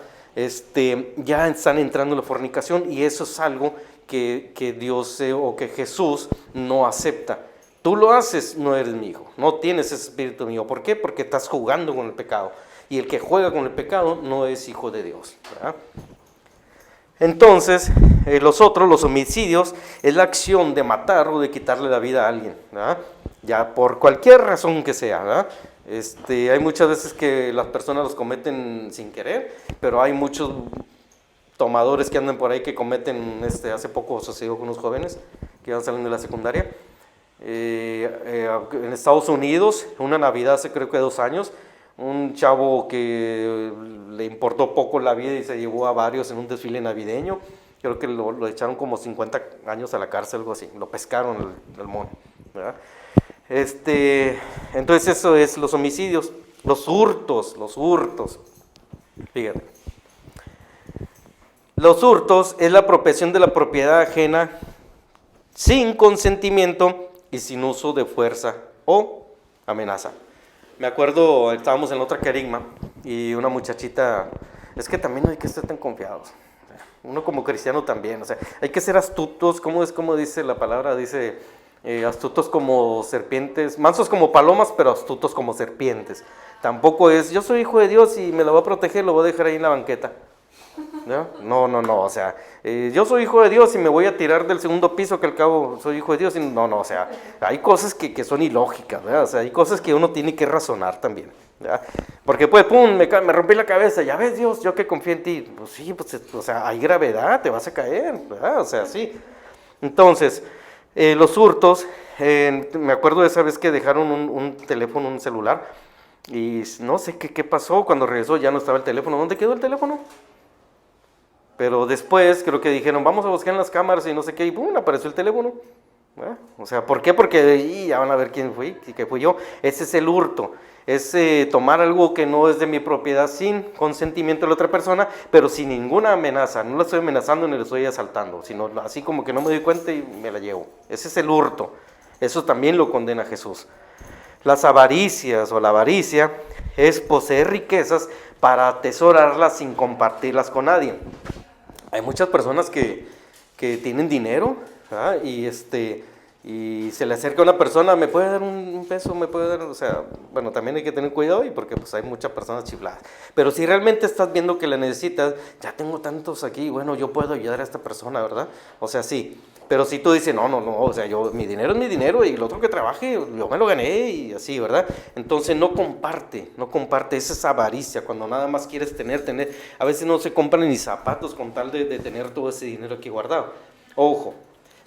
Ya están entrando en la fornicación, y eso es algo que Dios o que Jesús no acepta. Tú lo haces, no eres mi hijo, no tienes ese espíritu mío. ¿Por qué? Porque estás jugando con el pecado, y el que juega con el pecado no es hijo de Dios, ¿verdad? Entonces, los homicidios, es la acción de matar o de quitarle la vida a alguien, ¿verdad? Ya por cualquier razón que sea, ¿verdad? Hay muchas veces que las personas los cometen sin querer, pero hay muchos tomadores que andan por ahí que cometen, hace poco sucedió con unos jóvenes que iban saliendo de la secundaria, en Estados Unidos, una Navidad hace creo que 2 años, un chavo que le importó poco la vida y se llevó a varios en un desfile navideño, creo que lo echaron como 50 años a la cárcel, algo así, lo pescaron el mono, ¿verdad? Entonces eso es los homicidios, los hurtos, fíjate. Los hurtos es la apropiación de la propiedad ajena sin consentimiento y sin uso de fuerza o amenaza. Me acuerdo, estábamos en la otra querigma y una muchachita, es que también no hay que estar tan confiados, uno como cristiano también, o sea, hay que ser astutos, ¿cómo dice la palabra? Dice, astutos como serpientes, mansos como palomas, pero astutos como serpientes. Tampoco es, yo soy hijo de Dios y me lo voy a proteger, lo voy a dejar ahí en la banqueta. ¿No? No, o sea, yo soy hijo de Dios y me voy a tirar del segundo piso que al cabo soy hijo de Dios. No, o sea, hay cosas que son ilógicas, ¿verdad? O sea, hay cosas que uno tiene que razonar también, ¿verdad? Porque pues, pum, me rompí la cabeza, ya ves Dios, yo que confío en ti. Pues sí, pues, o sea, hay gravedad, te vas a caer, ¿verdad? O sea, sí. Entonces, los hurtos, me acuerdo de esa vez que dejaron un teléfono, un celular, y no sé qué pasó, cuando regresó ya no estaba el teléfono. ¿Dónde quedó el teléfono? Pero después creo que dijeron, vamos a buscar en las cámaras y no sé qué, y ¡pum!, apareció el teléfono. ¿Ah? O sea, ¿por qué? Porque ya van a ver quién fui, que fui yo. Ese es el hurto, es tomar algo que no es de mi propiedad sin consentimiento de la otra persona, pero sin ninguna amenaza. No la estoy amenazando ni la estoy asaltando, sino así como que no me doy cuenta y me la llevo. Ese es el hurto. Eso también lo condena Jesús. Las avaricias o la avaricia es poseer riquezas para atesorarlas sin compartirlas con nadie. Hay muchas personas que tienen dinero, ¿verdad? Y se le acerca a una persona, ¿me puede dar un peso? ¿Me puede dar? O sea, bueno, también hay que tener cuidado y porque pues hay muchas personas chifladas. Pero si realmente estás viendo que la necesitas, ya tengo tantos aquí, bueno, yo puedo ayudar a esta persona, ¿verdad? O sea, sí. Pero si tú dices, no, o sea, mi dinero es mi dinero y el otro que trabaje, yo me lo gané y así, ¿verdad? Entonces no comparte, esa es avaricia, cuando nada más quieres tener, a veces no se compran ni zapatos con tal de tener todo ese dinero aquí guardado. Ojo,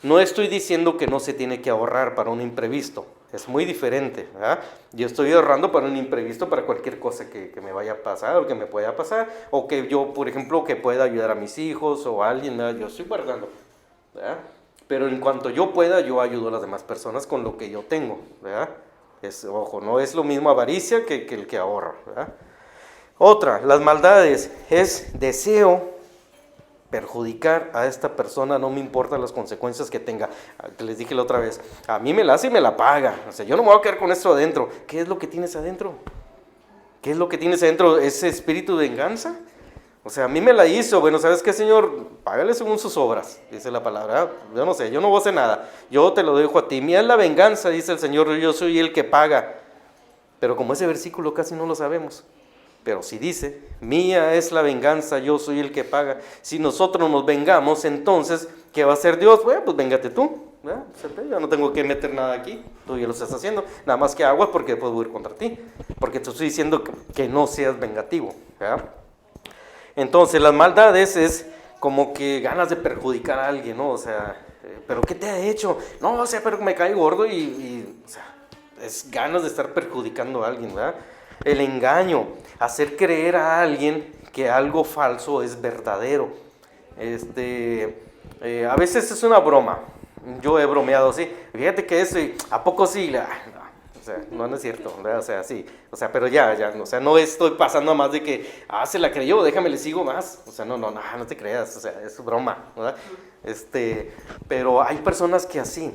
no estoy diciendo que no se tiene que ahorrar para un imprevisto, es muy diferente, ¿verdad? Yo estoy ahorrando para un imprevisto, para cualquier cosa que me vaya a pasar o que me pueda pasar, o que yo, por ejemplo, que pueda ayudar a mis hijos o a alguien, ¿verdad? Yo estoy guardando, ¿verdad? Pero en cuanto yo pueda, yo ayudo a las demás personas con lo que yo tengo, ¿verdad? Ojo, no es lo mismo avaricia que el que ahorra, ¿verdad? Otra, las maldades, es deseo perjudicar a esta persona, no me importan las consecuencias que tenga. Que les dije la otra vez, a mí me la hace y me la paga. O sea, yo no me voy a quedar con esto adentro. ¿Qué es lo que tienes adentro? ¿Qué es lo que tienes adentro? ¿Ese espíritu de venganza? O sea, a mí me la hizo, bueno, ¿sabes qué, Señor? Págale según sus obras, dice la palabra. Yo no sé, yo no voy a hacer nada, yo te lo dejo a ti. Mía es la venganza, dice el Señor, yo soy el que paga. Pero como ese versículo casi no lo sabemos, pero si dice, mía es la venganza, yo soy el que paga. Si nosotros nos vengamos, entonces, ¿qué va a hacer Dios? Bueno, pues véngate tú, ¿verdad? Yo no tengo que meter nada aquí, tú ya lo estás haciendo, nada más que aguas porque puedo ir contra ti, porque te estoy diciendo que no seas vengativo, ¿verdad? Entonces, las maldades es como que ganas de perjudicar a alguien, ¿no? O sea, ¿pero qué te ha hecho? No, o sea, pero me cae gordo o sea, es ganas de estar perjudicando a alguien, ¿verdad? El engaño, hacer creer a alguien que algo falso es verdadero. A veces es una broma, yo he bromeado así, fíjate que eso, ¿a poco sí? O sea, no es cierto, ¿verdad? O sea, sí, o sea, pero ya, o sea, no estoy pasando a más de que, se la creyó, déjame le sigo más, o sea, no te creas, o sea, es broma, ¿verdad? Pero hay personas que así,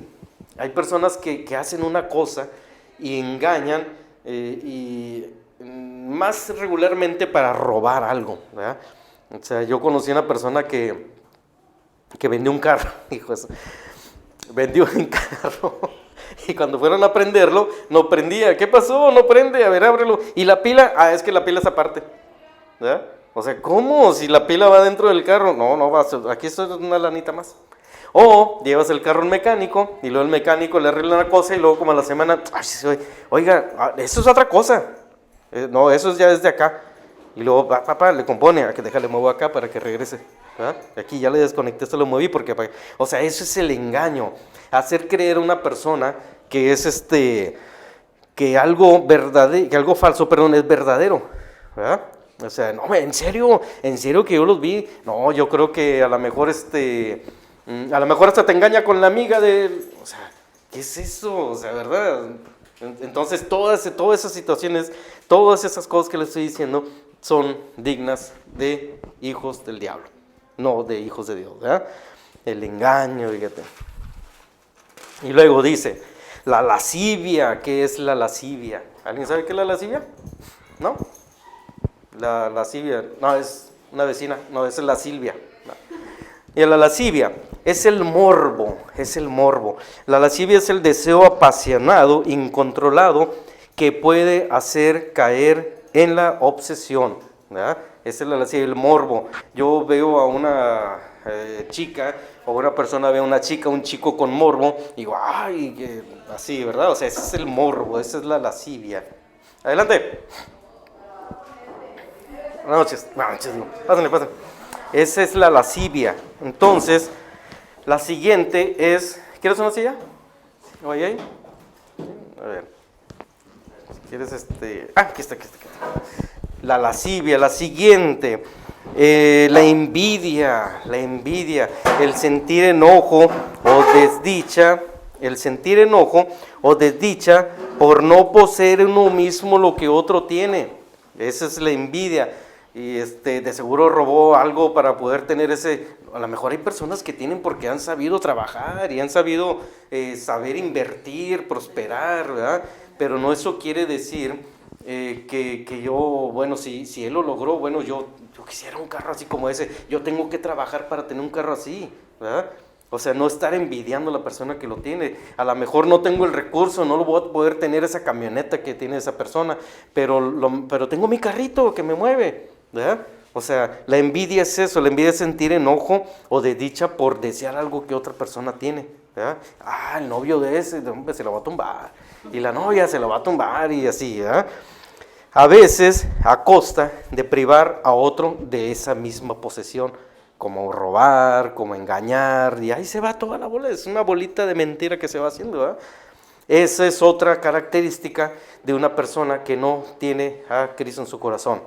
hay personas que hacen una cosa y engañan, y más regularmente para robar algo, ¿verdad? O sea, yo conocí a una persona que vendió un carro, hijo de eso, vendió un carro. Y cuando fueron a prenderlo, no prendía. ¿Qué pasó? No prende, a ver, ábrelo. ¿Y la pila? Es que la pila es aparte, ¿verdad? O sea, ¿cómo? Si la pila va dentro del carro. No va, aquí es una lanita más. O llevas el carro al mecánico y luego el mecánico le arregla una cosa y luego como a la semana, oiga, eso es otra cosa. No, eso ya es de acá. Y luego, papá, le compone, que déjale, muevo acá para que regrese. ¿Ah? Aquí ya le desconecté, se lo moví porque, o sea, eso es el engaño, hacer creer a una persona que es que algo verdadero, que algo falso, perdón, es verdadero, ¿verdad? O sea, no, en serio que yo los vi, no, yo creo que a lo mejor a lo mejor hasta te engaña con la amiga o sea, ¿qué es eso? O sea, ¿verdad? Entonces todas esas situaciones, todas esas cosas que le estoy diciendo son dignas de hijos del diablo, no de hijos de Dios, ¿verdad? El engaño, fíjate. Y luego dice, la lascivia. ¿Qué es la lascivia? ¿Alguien sabe qué es la lascivia? ¿No? La lascivia, no, es una vecina, no, esa es la Silvia. No. Y la lascivia es el morbo, La lascivia es el deseo apasionado, incontrolado, que puede hacer caer en la obsesión, ¿verdad? Esa es la lascivia, el morbo. Yo veo a una chica, o una persona ve a una chica, un chico con morbo, y digo, ay, así, ¿verdad? O sea, ese es el morbo, esa es la lascivia. Adelante. Buenas noches, no. Pásenle. Esa es la lascivia. Entonces, la siguiente es, ¿quieres una silla? ¿O ahí? A ver. Si quieres aquí está. La lascivia, la siguiente. La envidia, el sentir enojo o desdicha por no poseer uno mismo lo que otro tiene. Esa es la envidia. Y de seguro robó algo para poder tener ese. A lo mejor hay personas que tienen porque han sabido trabajar y han sabido saber invertir, prosperar, ¿verdad? Pero no eso quiere decir que yo, bueno, si él lo logró, bueno, yo quisiera un carro así como ese. Yo tengo que trabajar para tener un carro así, ¿verdad? O sea, no estar envidiando a la persona que lo tiene. A lo mejor no tengo el recurso, no lo voy a poder tener esa camioneta que tiene esa persona, pero tengo mi carrito que me mueve, ¿verdad? O sea, la envidia es eso, la envidia es sentir enojo o desdicha por desear algo que otra persona tiene, ¿verdad? El novio de ese, hombre, se lo va a tumbar, y la novia se lo va a tumbar, y así, ¿verdad? A veces a costa de privar a otro de esa misma posesión, como robar, como engañar, y ahí se va toda la bola, es una bolita de mentira que se va haciendo, ¿verdad? Esa es otra característica de una persona que no tiene a Cristo en su corazón.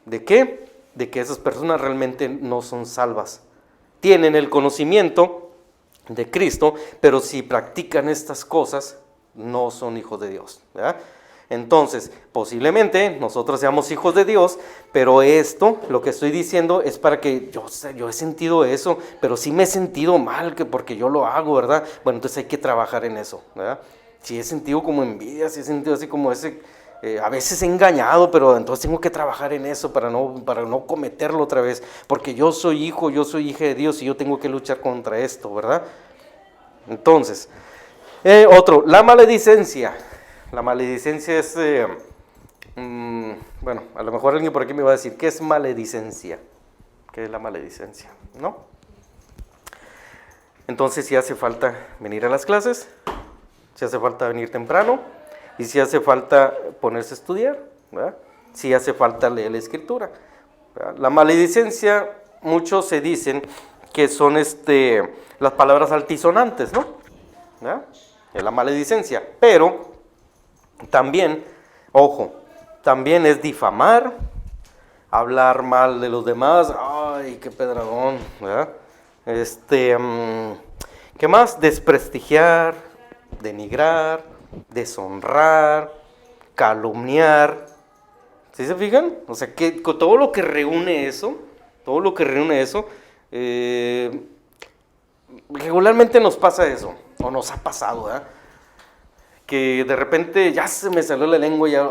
¿De qué? De que esas personas realmente no son salvas. Tienen el conocimiento de Cristo, pero si practican estas cosas, no son hijos de Dios, ¿verdad? Entonces, posiblemente nosotros seamos hijos de Dios, pero esto, lo que estoy diciendo, es para que yo he sentido eso, pero sí me he sentido mal porque yo lo hago, ¿verdad? Bueno, entonces hay que trabajar en eso, ¿verdad? Si he sentido como envidia, si he sentido así como ese, a veces he engañado, pero entonces tengo que trabajar en eso para no cometerlo otra vez, porque yo soy hija de Dios y yo tengo que luchar contra esto, ¿verdad? Entonces, la maledicencia. La maledicencia es, bueno, a lo mejor alguien por aquí me va a decir, ¿qué es maledicencia? ¿Qué es la maledicencia? ¿No? Entonces si hace falta venir a las clases, si hace falta venir temprano, y si hace falta ponerse a estudiar, ¿verdad? Si hace falta leer la escritura, ¿verdad? La maledicencia, muchos se dicen que son las palabras altisonantes, ¿no? ¿Verdad? Es la maledicencia, pero también, ojo, también es difamar, hablar mal de los demás, ay, qué pedradón, ¿verdad? ¿Qué más? Desprestigiar, denigrar, deshonrar, calumniar. ¿Sí se fijan? O sea, que con todo lo que reúne eso, regularmente nos pasa eso, o nos ha pasado, ¿verdad? Que de repente ya se me salió la lengua y ya,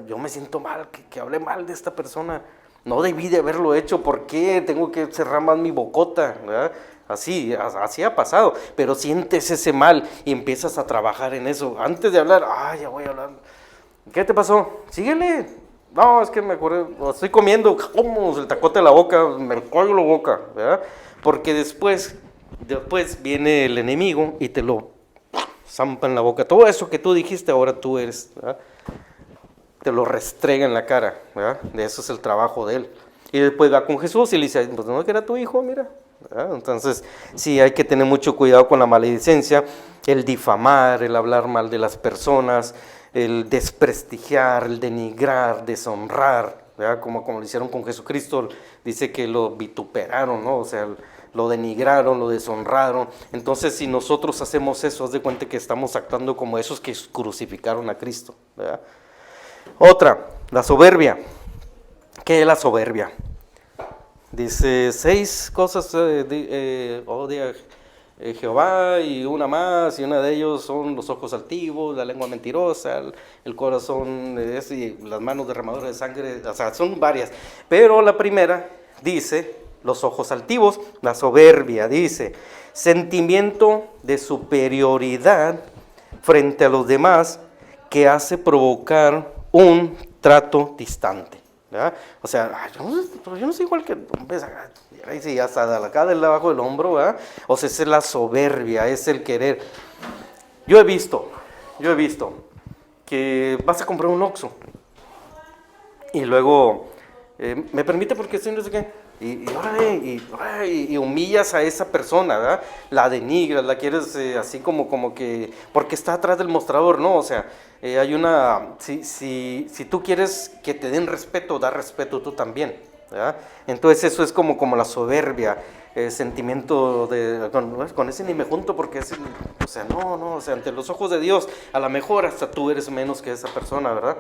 yo me siento mal, que hable mal de esta persona. No debí de haberlo hecho, ¿por qué? Tengo que cerrar más mi bocota, ¿verdad? Así ha pasado, pero sientes ese mal y empiezas a trabajar en eso. Antes de hablar, ya voy a hablar. ¿Qué te pasó? Síguele. No, es que me acuerdo, estoy comiendo, como el tacote de la boca, me encollo la boca, ¿verdad? Porque después viene el enemigo y te lo zampa en la boca. Todo eso que tú dijiste, ahora tú eres, ¿verdad? Te lo restrega en la cara, ¿verdad? De eso es el trabajo de él. Y después va con Jesús y le dice, pues no, que era tu hijo, mira, ¿verdad? Entonces, sí, hay que tener mucho cuidado con la maledicencia, el difamar, el hablar mal de las personas, el desprestigiar, el denigrar, deshonrar, ¿verdad? Como lo hicieron con Jesucristo, dice que lo vituperaron, ¿no? O sea, lo denigraron, lo deshonraron. Entonces, si nosotros hacemos eso, haz de cuenta que estamos actuando como esos que crucificaron a Cristo, ¿verdad? Otra, la soberbia. ¿Qué es la soberbia? Dice 6 cosas odia Jehová, y una más, y una de ellos son los ojos altivos, la lengua mentirosa, el corazón y las manos derramadoras de sangre. O sea, son varias, pero la primera dice los ojos altivos. La soberbia dice sentimiento de superioridad frente a los demás que hace provocar un trato distante, ¿verdad? O sea, yo no soy igual que... Ahí sí, hasta acá del abajo del hombro, ¿verdad? O sea, esa es la soberbia, es el querer. Yo he visto que vas a comprar un Oxxo Y luego, ¿me permite porque estoy no sé qué? Y humillas a esa persona, ¿verdad? La denigras, la quieres así como que, porque está atrás del mostrador, ¿no? O sea, hay una, si tú quieres que te den respeto, da respeto tú también, ¿verdad? Entonces eso es como la soberbia, sentimiento de, con ese ni me junto porque es, o sea, no, o sea, ante los ojos de Dios, a lo mejor hasta tú eres menos que esa persona, ¿verdad?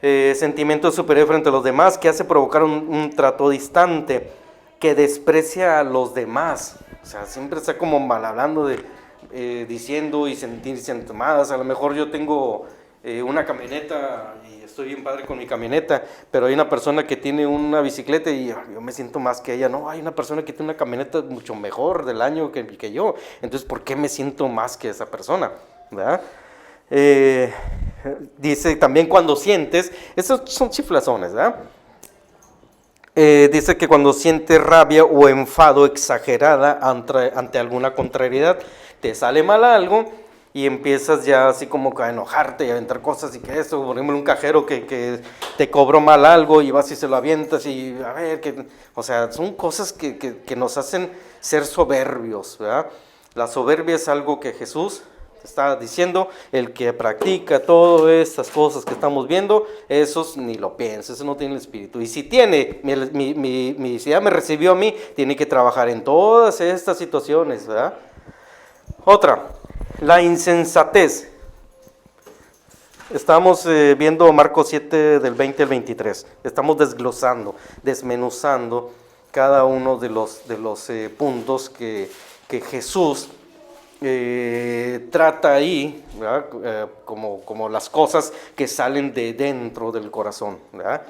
Sentimiento de superioridad frente a los demás, que hace provocar un trato distante, que desprecia a los demás, o sea, siempre está como mal hablando diciendo y sentirse más. A lo mejor yo tengo una camioneta y estoy bien padre con mi camioneta, pero hay una persona que tiene una bicicleta y yo me siento más que ella. No, hay una persona que tiene una camioneta mucho mejor del año que yo, entonces ¿por qué me siento más que esa persona? ¿Verdad? Dice también cuando sientes, esos son chiflazones, ¿verdad? Dice que cuando sientes rabia o enfado exagerada ante alguna contrariedad, te sale mal algo y empiezas ya así como a enojarte y a aventar cosas y que eso, por ejemplo un cajero que te cobró mal algo y vas y se lo avientas y a ver, o sea, son cosas que nos hacen ser soberbios, ¿verdad? La soberbia es algo que Jesús está diciendo, el que practica todas estas cosas que estamos viendo, esos ni lo piensa, eso no tiene el espíritu. Y si tiene, si ya me recibió a mí, tiene que trabajar en todas estas situaciones, ¿verdad? Otra, la insensatez. Estamos viendo Marcos 7 del 20 al 23. Estamos desglosando, desmenuzando cada uno de los puntos que Jesús trata ahí, como las cosas que salen de dentro del corazón, ¿verdad?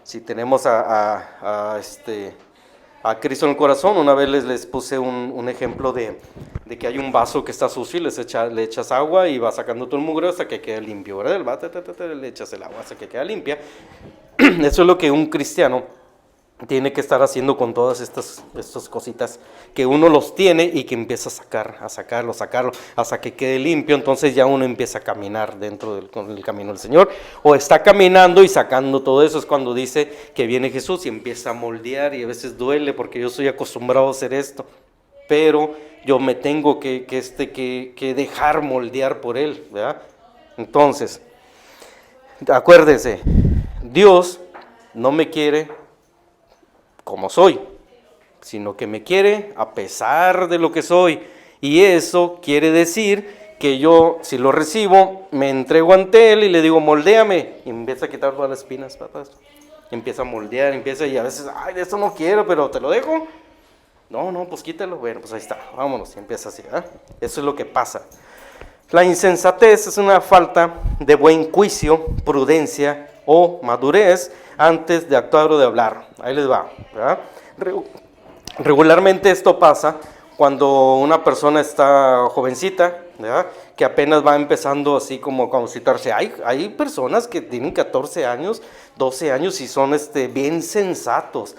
Si tenemos a Cristo en el corazón, una vez les puse un ejemplo de que hay un vaso que está sucio y le echas agua y va sacando todo el mugre hasta que quede limpio, ¿verdad? Le echas el agua hasta que queda limpia. Eso es lo que un cristiano tiene que estar haciendo con todas estas cositas que uno los tiene y que empieza a sacarlo, hasta que quede limpio. Entonces ya uno empieza a caminar dentro del camino del Señor, o está caminando y sacando todo eso. Es cuando dice que viene Jesús y empieza a moldear, y a veces duele porque yo estoy acostumbrado a hacer esto, pero yo me tengo que dejar moldear por Él, ¿verdad? Entonces, acuérdense, Dios no me quiere como soy, sino que me quiere a pesar de lo que soy, y eso quiere decir que yo, si lo recibo, me entrego ante Él y le digo, moldéame, y empieza a quitar todas las espinas, papás, empieza a moldear, y a veces, ay, de esto no quiero, pero te lo dejo, no, pues quítalo, bueno, pues ahí está, vámonos, y empieza así, ¿verdad? Eso es lo que pasa. La insensatez es una falta de buen juicio, prudencia o madurez antes de actuar o de hablar. Ahí les va, ¿verdad? Regularmente esto pasa cuando una persona está jovencita, ¿verdad? Que apenas va empezando así como a citarse. Hay personas que tienen 14 años, 12 años y son bien sensatos,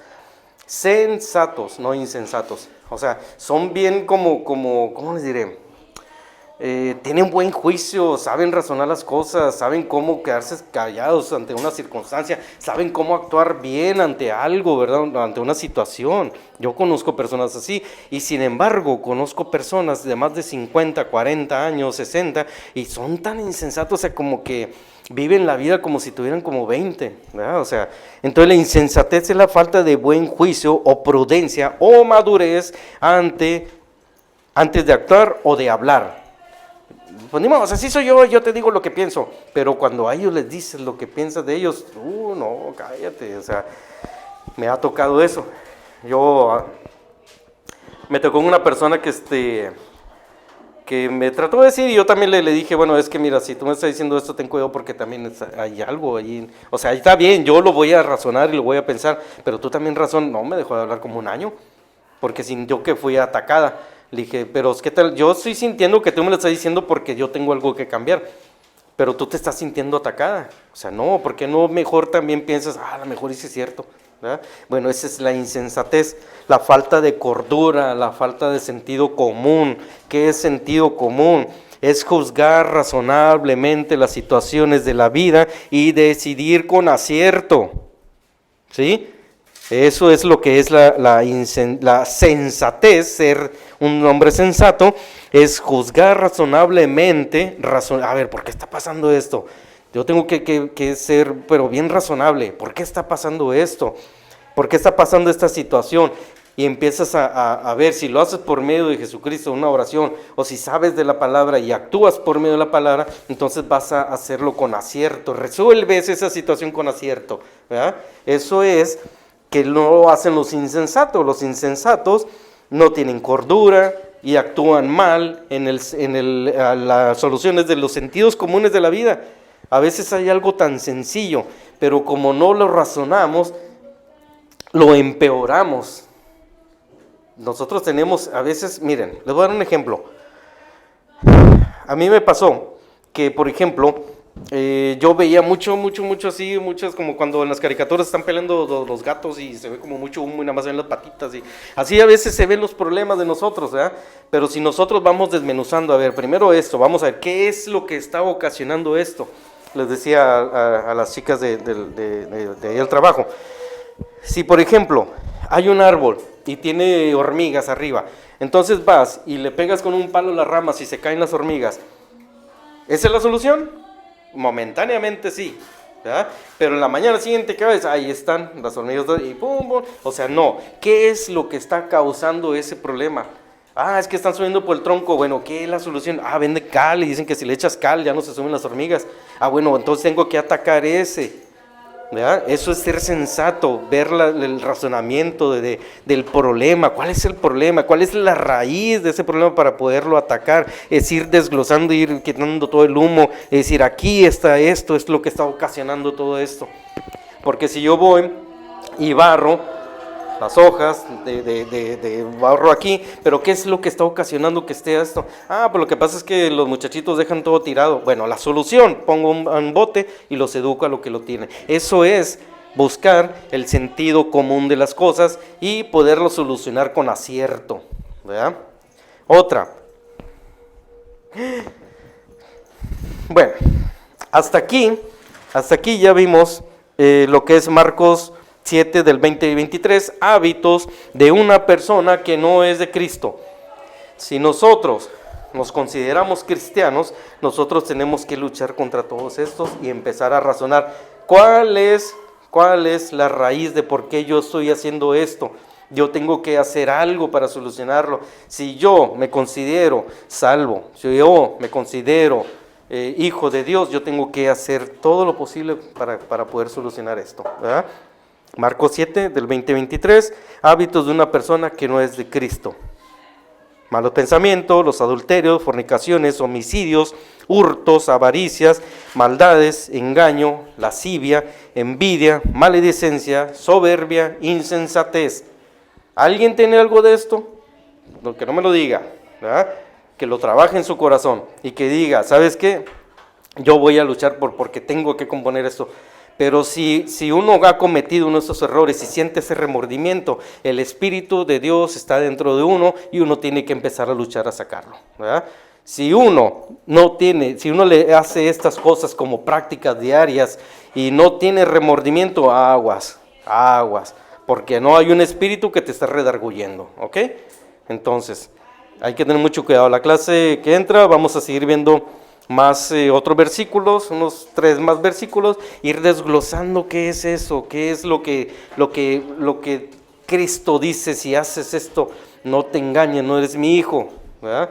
no insensatos. O sea, son bien ¿cómo les diré? Tienen buen juicio, saben razonar las cosas, saben cómo quedarse callados ante una circunstancia, saben cómo actuar bien ante algo, ¿verdad? Ante una situación. Yo conozco personas así, y sin embargo conozco personas de más de 50, 40 años, 60, y son tan insensatos, o sea, como que viven la vida como si tuvieran como 20, ¿verdad? O sea, entonces la insensatez es la falta de buen juicio o prudencia o madurez antes de actuar o de hablar. Pues ni modo, o sea, sí soy yo te digo lo que pienso, pero cuando a ellos les dices lo que piensas de ellos, no, cállate, o sea, me ha tocado eso. Me tocó una persona que me trató de decir, y yo también le dije, bueno, es que mira, si tú me estás diciendo esto, ten cuidado porque también hay algo allí, o sea, está bien, yo lo voy a razonar y lo voy a pensar, pero tú también no me dejó de hablar como un año, porque sintió que fui atacada. Le dije, pero ¿qué tal? Yo estoy sintiendo que tú me lo estás diciendo porque yo tengo algo que cambiar, pero tú te estás sintiendo atacada. O sea, no, ¿por qué no mejor también piensas, a lo mejor sí es cierto, ¿verdad? Bueno, esa es la insensatez, la falta de cordura, la falta de sentido común. ¿Qué es sentido común? es juzgar razonablemente las situaciones de la vida y decidir con acierto. ¿Sí? Eso es lo que es la sensatez, ser un hombre sensato, es juzgar razonablemente, a ver, ¿por qué está pasando esto? Yo tengo que ser, pero bien razonable, ¿por qué está pasando esto? ¿Por qué está pasando esta situación? Y empiezas a ver, si lo haces por medio de Jesucristo, una oración, o si sabes de la palabra y actúas por medio de la palabra, entonces vas a hacerlo con acierto, resuelves esa situación con acierto, ¿verdad? Eso es que no hacen los insensatos. Los insensatos no tienen cordura y actúan mal en las soluciones de los sentidos comunes de la vida. A veces hay algo tan sencillo, pero como no lo razonamos, lo empeoramos. Nosotros tenemos, a veces, miren, les voy a dar un ejemplo. A mí me pasó que, por ejemplo, yo veía mucho así, muchas como cuando en las caricaturas están peleando los gatos y se ve como mucho humo y nada más ven las patitas y así a veces se ven los problemas de nosotros, ¿verdad? Pero si nosotros vamos desmenuzando, a ver, primero esto, vamos a ver qué es lo que está ocasionando esto. Les decía a las chicas de ahí al trabajo, si por ejemplo hay un árbol y tiene hormigas arriba, entonces vas y le pegas con un palo las ramas y se caen las hormigas, ¿esa es la solución? Momentáneamente sí, ¿verdad? Pero en la mañana siguiente, ¿qué ves? Ahí están las hormigas y pum, pum. O sea, no. ¿Qué es lo que está causando ese problema? Ah, es que están subiendo por el tronco. Bueno, ¿qué es la solución? Ah, vende cal y dicen que si le echas cal ya no se suben las hormigas. Ah, bueno, entonces tengo que atacar ese. ¿Verdad? Eso es ser sensato, ver el razonamiento del problema. ¿Cuál es el problema? ¿Cuál es la raíz de ese problema para poderlo atacar? Es ir desglosando, ir quitando todo el humo, es decir, aquí está esto, es lo que está ocasionando todo esto. Porque si yo voy y barro las hojas de barro aquí, pero ¿qué es lo que está ocasionando que esté esto? Ah, pues lo que pasa es que los muchachitos dejan todo tirado. Bueno, la solución, pongo un bote y los educo a lo que lo tienen. Eso es buscar el sentido común de las cosas y poderlo solucionar con acierto, ¿verdad? Otra. Bueno, hasta aquí ya vimos lo que es Marcos 7 del 20 y 23, hábitos de una persona que no es de Cristo. Si nosotros nos consideramos cristianos, nosotros tenemos que luchar contra todos estos y empezar a razonar cuál es la raíz de por qué yo estoy haciendo esto. Yo tengo que hacer algo para solucionarlo. Si yo me considero salvo, si yo me considero hijo de Dios, yo tengo que hacer todo lo posible para poder solucionar esto, ¿verdad? Marcos 7 del 20-23, hábitos de una persona que no es de Cristo. Malos pensamientos, los adulterios, fornicaciones, homicidios, hurtos, avaricias, maldades, engaño, lascivia, envidia, maledicencia, soberbia, insensatez. ¿Alguien tiene algo de esto? Que no me lo diga, ¿verdad? Que lo trabaje en su corazón y que diga, ¿sabes qué? Yo voy a luchar porque tengo que componer esto. Pero si uno ha cometido uno de esos errores y siente ese remordimiento, el Espíritu de Dios está dentro de uno y uno tiene que empezar a luchar a sacarlo, ¿verdad? Si uno le hace estas cosas como prácticas diarias y no tiene remordimiento, aguas, porque no hay un espíritu que te está redarguyendo, ¿ok? Entonces, hay que tener mucho cuidado. La clase que entra vamos a seguir viendo más otros versículos, unos 3 más versículos, ir desglosando qué es eso, qué es lo que Cristo dice: si haces esto, no te engañes, no eres mi hijo, ¿verdad?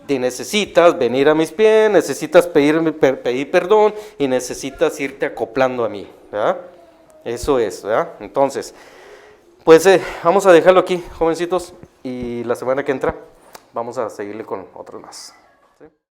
Te necesitas venir a mis pies, necesitas pedir perdón y necesitas irte acoplando a mí, ¿verdad? Eso es, ¿verdad? Entonces, pues vamos a dejarlo aquí, jovencitos, y la semana que entra vamos a seguirle con otros más.